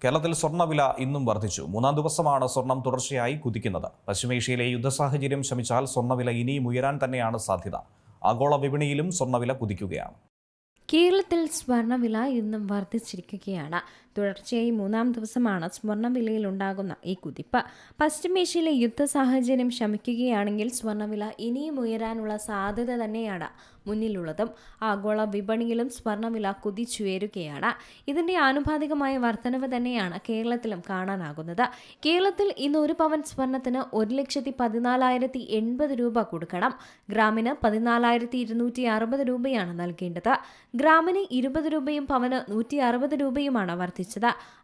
കേരളത്തിൽ സ്വർണ്ണവില ഇന്നും വർദ്ധിച്ചു. മൂന്നാം ദിവസമാണ് സ്വർണം തുടർച്ചയായി കുതിക്കുന്നത്. പശ്ചിമേഷ്യയിലെ യുദ്ധസാഹചര്യം ശമിച്ചാൽ സ്വർണ്ണവില ഇനിയും ഉയരാൻ തന്നെയാണ് സാധ്യത. ആഗോള വിപണിയിലും സ്വർണ്ണവില കുതിക്കുകയാണ്. കേരളത്തിൽ സ്വർണ്ണവില ഇന്നും വർദ്ധിച്ചിരിക്കുകയാണ്. തുടർച്ചയായി മൂന്നാം ദിവസമാണ് സ്വർണ്ണവിലയിൽ ഉണ്ടാകുന്ന ഈ കുതിപ്പ്. പശ്ചിമേഷ്യയിലെ യുദ്ധ സാഹചര്യം ശമിക്കുകയാണെങ്കിൽ സ്വർണ്ണവില ഇനിയും ഉയരാനുള്ള സാധ്യത തന്നെയാണ് മുന്നിലുള്ളതും. ആഗോള വിപണിയിലും സ്വർണ്ണവില കുതിച്ചുയരുകയാണ്. ഇതിന്റെ ആനുപാതികമായ വർധനവ് തന്നെയാണ് കേരളത്തിലും കാണാനാകുന്നത്. കേരളത്തിൽ ഇന്ന് 1 പവൻ സ്വർണ്ണത്തിന് 1,14,080 രൂപ കൊടുക്കണം. ഗ്രാമിന് 14,260 രൂപയാണ് നൽകേണ്ടത്. ഗ്രാമിന് 20 രൂപയും പവന് 160 രൂപയുമാണ് വർദ്ധിച്ചത്.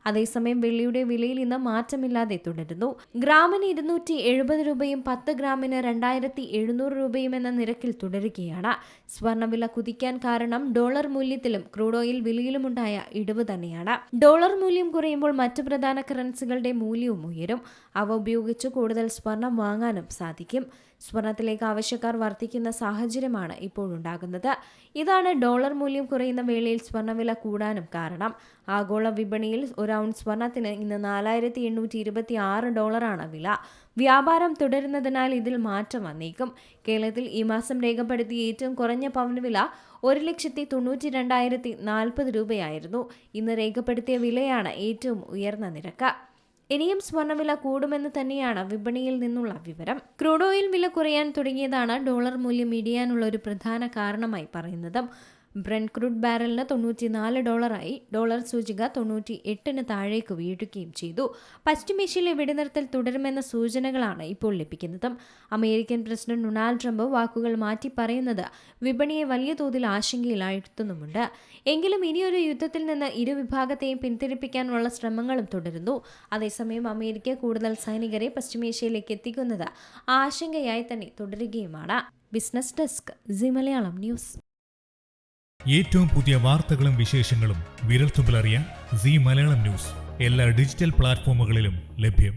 അതേസമയം വെള്ളിയുടെ വിലയിൽ ഇന്ന് മാറ്റമില്ലാതെ തുടരുന്നു. ഗ്രാമിന് 270 രൂപയും 10 ഗ്രാമിന് 2,700 രൂപയും എന്ന നിരക്കിൽ തുടരുകയാണ്. സ്വർണ്ണവില കുതിക്കാൻ കാരണം ഡോളർ മൂല്യത്തിലും ക്രൂഡ് ഓയിൽ വിലയിലുമുണ്ടായ ഇടിവ് തന്നെയാണ്. ഡോളർ മൂല്യം കുറയുമ്പോൾ മറ്റു പ്രധാന കറൻസികളുടെ മൂല്യവും ഉയരും. അവ ഉപയോഗിച്ച് കൂടുതൽ സ്വർണം വാങ്ങാനും സാധിക്കും. സ്വർണത്തിലേക്ക് ആവശ്യക്കാർ വർദ്ധിക്കുന്ന സാഹചര്യമാണ് ഇപ്പോഴുണ്ടാകുന്നത്. ഇതാണ് ഡോളർ മൂല്യം കുറയുന്ന വേളയിൽ സ്വർണ്ണവില കൂടാനും കാരണം. ആഗോള വിപണിയിൽ 1 ഔൺസ് സ്വർണത്തിന് ഇന്ന് $4,826 വില. വ്യാപാരം തുടരുന്നതിനാൽ ഇതിൽ മാറ്റം വന്നേക്കും. കേരളത്തിൽ ഈ മാസം രേഖപ്പെടുത്തിയ ഏറ്റവും കുറഞ്ഞ പവൻ വില 1,92,040 രൂപയായിരുന്നു. ഇന്ന് രേഖപ്പെടുത്തിയ വിലയാണ് ഏറ്റവും ഉയർന്ന നിരക്ക്. ഇനിയും സ്വർണ്ണവില കൂടുമെന്ന് തന്നെയാണ് വിപണിയിൽ നിന്നുള്ള വിവരം. ക്രൂഡ് ഓയിൽ വില കുറയാൻ തുടങ്ങിയതാണ് ഡോളർ മൂല്യം ഇടിയാനുള്ള ഒരു പ്രധാന കാരണമായി പറയുന്നത്. ബ്രെന്റ് ക്രൂഡ് ബാരലിന് $94 ഡോളർ സൂചിക 98 താഴേക്ക് വീഴുകയും ചെയ്തു. പശ്ചിമേഷ്യയിലെ വെടിനിർത്തൽ തുടരുമെന്ന സൂചനകളാണ് ഇപ്പോൾ ലഭിക്കുന്നത്. അമേരിക്കൻ പ്രസിഡന്റ് ഡൊണാൾഡ് ട്രംപ് വാക്കുകൾ മാറ്റി പറയുന്നത് വിപണിയെ വലിയ തോതിൽ ആശങ്കയിലാഴ്ത്തുന്നുമുണ്ട്. എങ്കിലും ഇനിയൊരു യുദ്ധത്തിൽ നിന്ന് ഇരുവിഭാഗത്തെയും പിന്തിരിപ്പിക്കാനുള്ള ശ്രമങ്ങളും തുടരുന്നു. അതേസമയം അമേരിക്ക കൂടുതൽ സൈനികരെ പശ്ചിമേഷ്യയിലേക്ക് എത്തിക്കുന്നത് ആശങ്കയായി തന്നെ തുടരുകയുമാണ്. Business desk, Zee Malayalam news. ഏറ്റവും പുതിയ വാർത്തകളും വിശേഷങ്ങളും വിരൽത്തുമ്പിലറിയാൻ സീ മലയാളം ന്യൂസ് എല്ലാ ഡിജിറ്റൽ പ്ലാറ്റ്ഫോമുകളിലും ലഭ്യം.